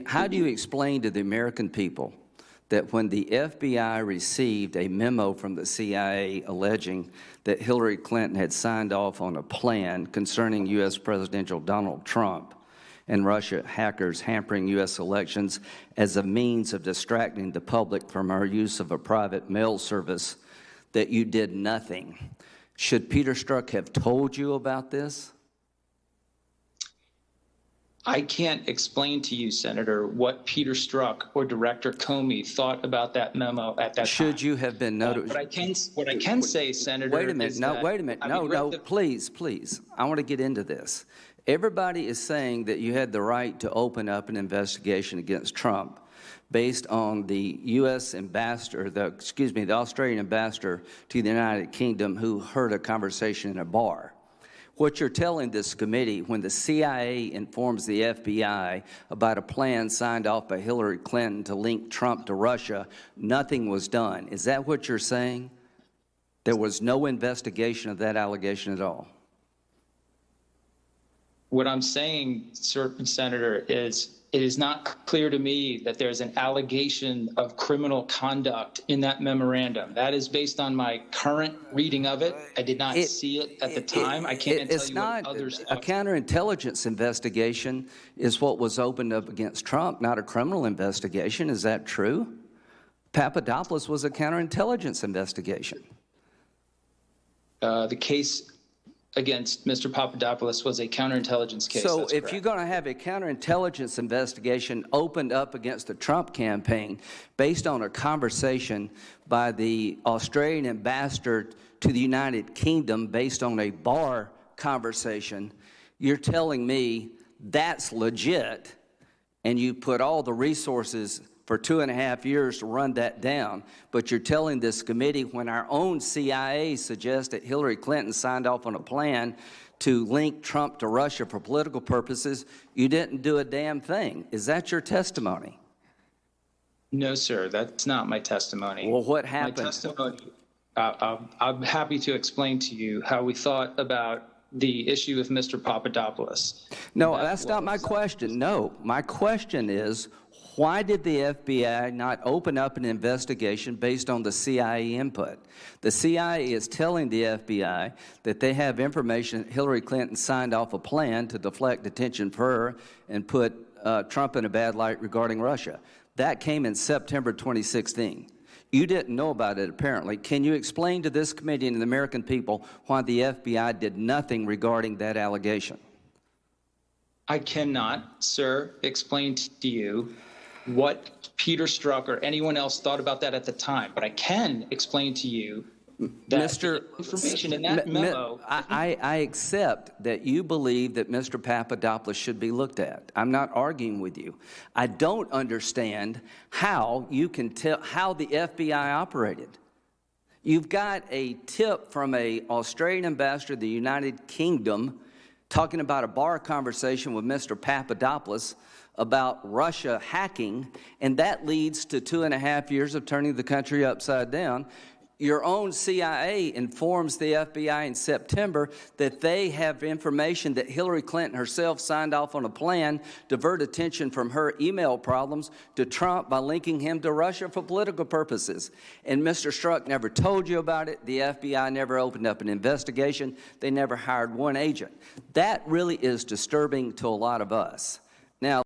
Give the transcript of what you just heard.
How do you explain to the American people that when the FBI received a memo from the CIA alleging that Hillary Clinton had signed off on a plan concerning U.S. Presidential Donald Trump and Russia hackers hampering U.S. elections as a means of distracting the public from our use of a private mail service, that you did nothing? Should Peter Strzok have told you about this? I can't explain to you, Senator, what Peter Strzok or Director Comey thought about that memo at that time. Should you have been notified? What I can say, Senator, wait a minute. Wait a minute. No, please. I want to get into this. Everybody is saying that you had the right to open up an investigation against Trump based on the U.S. ambassador, the Australian ambassador to the United Kingdom, who heard a conversation in a bar. What you're telling this committee, when the CIA informs the FBI about a plan signed off by Hillary Clinton to link Trump to Russia, nothing was done. Is that what you're saying? There was no investigation of that allegation at all? What I'm saying, Senator, is it is not clear to me that there's an allegation of criminal conduct in that memorandum. That is based on my current reading of it. I did not see it at the time. I can't tell you what others thought. A counterintelligence investigation is what was opened up against Trump, not a criminal investigation. Is that true? Papadopoulos was a counterintelligence investigation. The case against Mr. Papadopoulos was a counterintelligence case. So if you're going to have a counterintelligence investigation opened up against the Trump campaign based on a conversation by the Australian ambassador to the United Kingdom based on a bar conversation, you're telling me that's legit, and you put all the resources for 2.5 years to run that down, but you're telling this committee when our own CIA suggests that Hillary Clinton signed off on a plan to link Trump to Russia for political purposes, you didn't do a damn thing. Is that your testimony? No, sir, that's not my testimony. Well, what happened? My testimony, I'm happy to explain to you how we thought about the issue with Mr. Papadopoulos. No, that's not my question. No, my question is, why did the FBI not open up an investigation based on the CIA input? The CIA is telling the FBI that they have information that Hillary Clinton signed off a plan to deflect attention for her and put Trump in a bad light regarding Russia. That came in September 2016. You didn't know about it, apparently. Can you explain to this committee and the American people why the FBI did nothing regarding that allegation? I cannot, sir, explain to you what Peter Strzok or anyone else thought about that at the time, but I can explain to you that the information in that memo. I accept that you believe that Mr. Papadopoulos should be looked at. I'm not arguing with you. I don't understand how you can tell how the FBI operated. You've got a tip from an Australian ambassador to the United Kingdom talking about a bar conversation with Mr. Papadopoulos about Russia hacking, and that leads to 2.5 years of turning the country upside down. Your own CIA informs the FBI in September that they have information that Hillary Clinton herself signed off on a plan to divert attention from her email problems to Trump by linking him to Russia for political purposes. And Mr. Strzok never told you about it. The FBI never opened up an investigation. They never hired one agent. That really is disturbing to a lot of us. Now,